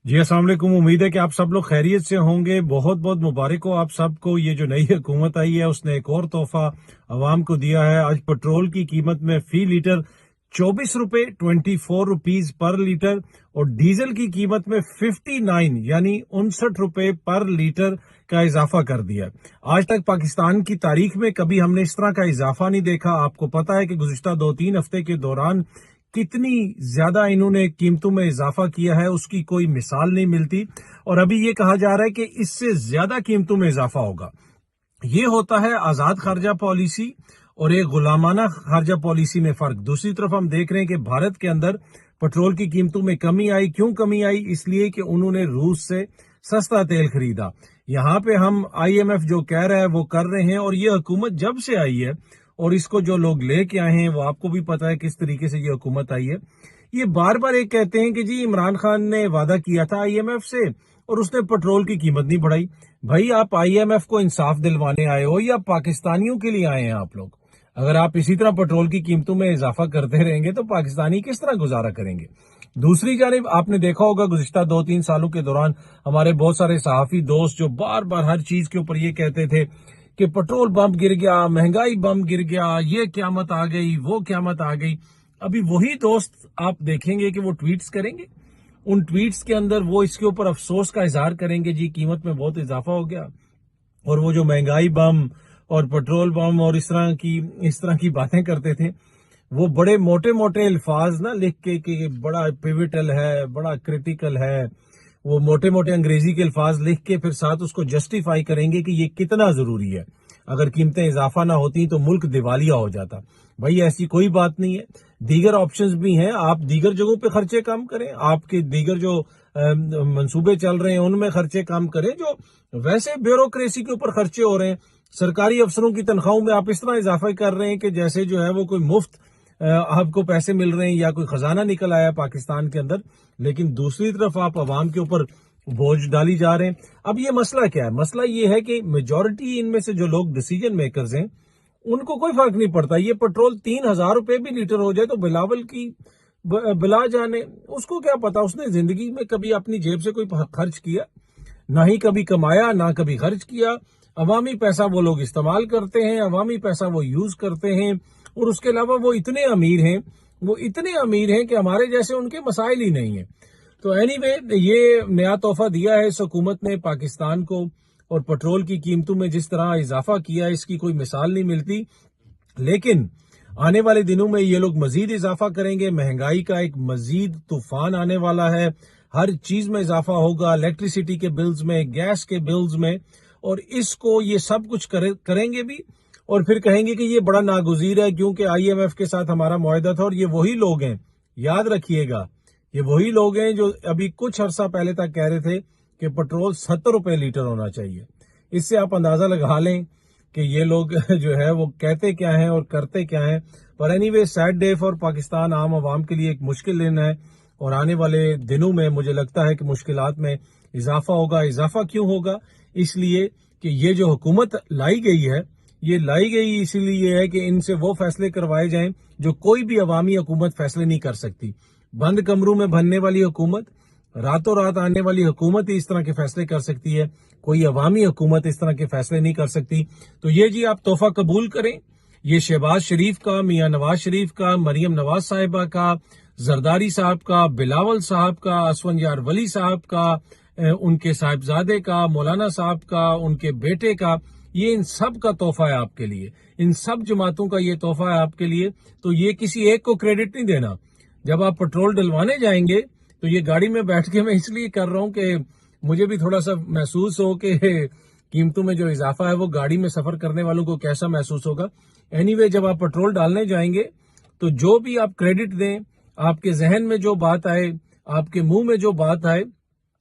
جی अस्सलाम वालेकुम। उम्मीद है कि आप सब लोग खैरियत से होंगे। बहुत बहुत मुबारक हो आप सबको। ये जो नई हुकूमत आई है उसने एक और तोहफा अवाम को दिया है। आज पेट्रोल की कीमत में फी लीटर 24 रुपए 24 रुपीज पर लीटर और डीजल की कीमत में 59 यानी 59 रुपए पर लीटर का इजाफा कर दिया। आज तक पाकिस्तान की तारीख में कभी हमने इस तरह का इजाफा नहीं देखा। आपको पता है कि गुज़िश्ता 2-3 हफ्ते के दौरान कितनी ज्यादा इन्होंने कीमतों में इजाफा किया है, उसकी कोई मिसाल नहीं मिलती। और अभी ये कहा जा रहा है कि इससे ज्यादा कीमतों में इजाफा होगा। ये होता है आजाद खर्जा पॉलिसी और एक गुलामाना खर्जा पॉलिसी में फर्क। दूसरी तरफ हम देख रहे हैं कि भारत के अंदर पेट्रोल की कीमतों में कमी आई। क्यों कमी आई? इसलिए कि उन्होंने रूस से सस्ता तेल खरीदा। यहाँ पे हम IMF जो कह रहा है वो कर रहे हैं। और ये हुकूमत जब से आई है और इसको जो लोग लेके आए हैं वो आपको भी पता है किस तरीके से ये हुकूमत आई है। ये बार बार एक कहते हैं कि जी इमरान खान ने वादा किया था IMF से और उसने पेट्रोल की कीमत नहीं बढ़ाई। भाई आप IMF को इंसाफ दिलवाने आए हो या पाकिस्तानियों के लिए आए हैं आप लोग? अगर आप इसी तरह पेट्रोल की कीमतों में इजाफा करते रहेंगे तो पाकिस्तानी किस तरह गुजारा करेंगे? दूसरी जानिब आपने देखा होगा गुज़िश्ता 2-3 सालों के दौरान हमारे बहुत सारे सहाफी दोस्त जो बार बार हर चीज के ऊपर ये कहते थे कि पेट्रोल बम गिर गया, महंगाई बम गिर गया, ये क्यामत आ गई, वो क्यामत आ गई। अभी वही दोस्त आप देखेंगे कि वो ट्वीट्स करेंगे। उन ट्वीट्स के अंदर वो इसके ऊपर अफसोस का इजहार करेंगे, जी कीमत में बहुत इजाफा हो गया। और वो जो महंगाई बम और पेट्रोल बम और इस तरह की बातें करते थे, वो बड़े मोटे मोटे अल्फाज ना लिख के कि बड़ा पिविटल है, बड़ा क्रिटिकल है, वो मोटे मोटे अंग्रेजी के अल्फाज लिख के फिर साथ उसको जस्टिफाई करेंगे कि ये कितना जरूरी है। अगर कीमतें इजाफा ना होती तो मुल्क दिवालिया हो जाता। भाई ऐसी कोई बात नहीं है, दीगर ऑप्शंस भी हैं। आप दीगर जगहों पे खर्चे कम करें, आपके दीगर जो मंसूबे चल रहे हैं उनमें खर्चे कम करें। जो वैसे ब्यूरोक्रेसी के ऊपर खर्चे हो रहे हैं, सरकारी अफसरों की तनख्वाहों में आप इस तरह इजाफा कर रहे हैं कि जैसे जो है वो कोई मुफ्त आपको पैसे मिल रहे हैं या कोई खजाना निकल आया पाकिस्तान के अंदर। लेकिन दूसरी तरफ आप अवाम के ऊपर बोझ डाली जा रहे हैं। अब ये मसला क्या है? मसला ये है कि मेजॉरिटी इनमें से जो लोग डिसीजन मेकर्स हैं उनको कोई फर्क नहीं पड़ता। ये पेट्रोल 3,000 रुपए भी लीटर हो जाए तो बिलावल की बिला जाने, उसको क्या पता। उसने जिंदगी में कभी अपनी जेब से कोई खर्च किया? ना ही कभी कमाया, ना कभी खर्च किया। अवामी पैसा वो लोग इस्तेमाल करते हैं, अवामी पैसा वो यूज करते हैं। और उसके अलावा वो इतने अमीर हैं कि हमारे जैसे उनके मसाइल ही नहीं है। तो एनीवे ये नया तोहफा दिया है इस हुकूमत ने पाकिस्तान को। और पेट्रोल की कीमतों में जिस तरह इजाफा किया है इसकी कोई मिसाल नहीं मिलती। लेकिन आने वाले दिनों में ये लोग मजीद इजाफा करेंगे। महंगाई का एक मजीद तूफान आने वाला है। हर चीज में इजाफा होगा, इलेक्ट्रिसिटी के बिल्स में, गैस के बिल्स में। और इसको ये सब कुछ करेंगे भी और फिर कहेंगे कि ये बड़ा नागुज़ीर है क्योंकि IMF के साथ हमारा मुआहदा था। और ये वही लोग हैं, याद रखिएगा, ये वही लोग हैं जो अभी कुछ अरसा पहले तक कह रहे थे कि पेट्रोल 70 रुपए लीटर होना चाहिए। इससे आप अंदाजा लगा लें कि ये लोग जो है वो कहते क्या हैं और करते क्या हैं। पर anyway sad day for Pakistan. आम आवाम के लिए एक मुश्किल दिन है और आने वाले दिनों में मुझे लगता है कि मुश्किलात में इजाफा होगा। इजाफा क्यों होगा? इसलिए कि ये जो हुकूमत लाई गई है, ये लाई गई इसीलिए है कि इनसे वो फैसले करवाए जाएं जो कोई भी अवामी हुकूमत फैसले नहीं कर सकती। बंद कमरों में बनने वाली हुकूमत, रातों रात आने वाली हुकूमत ही इस तरह के फैसले कर सकती है। कोई अवामी हुकूमत इस तरह के फैसले नहीं कर सकती। तो ये जी आप तोहफा कबूल करें। ये शहबाज शरीफ का, मियां नवाज शरीफ का, मरियम नवाज साहिबा का, जरदारी साहब का, बिलावल साहब का, असफंजान वली साहब का, उनके साहिबजादे का, मौलाना साहब का, उनके बेटे का, ये इन सब का तोहफा है आपके लिए। इन सब जमातों का ये तोहफा है आपके लिए। तो ये किसी एक को क्रेडिट नहीं देना। जब आप पेट्रोल डलवाने जाएंगे तो ये गाड़ी में बैठ के मैं इसलिए कर रहा हूं कि मुझे भी थोड़ा सा महसूस हो कि कीमतों में जो इजाफा है वो गाड़ी में सफर करने वालों को कैसा महसूस होगा। एनीवे जब आप पेट्रोल डालने जाएंगे तो जो भी आप क्रेडिट दें, आपके जहन में जो बात आए, आपके मुंह में जो बात आए,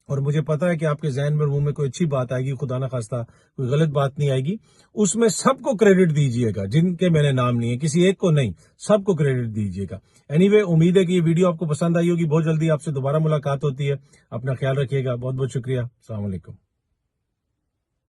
और मुझे पता है कि आपके जहन में मुंह में कोई अच्छी बात आएगी, खुदा ना खास्ता कोई गलत बात नहीं आएगी, उसमें सबको क्रेडिट दीजिएगा। जिनके मैंने नाम लिए, किसी एक को नहीं, सबको क्रेडिट दीजिएगा। एनीवे उम्मीद है कि ये वीडियो आपको पसंद आई होगी। बहुत जल्दी आपसे दोबारा मुलाकात होती है। अपना ख्याल रखिएगा। बहुत बहुत शुक्रिया। अस्सलाम वालेकुम।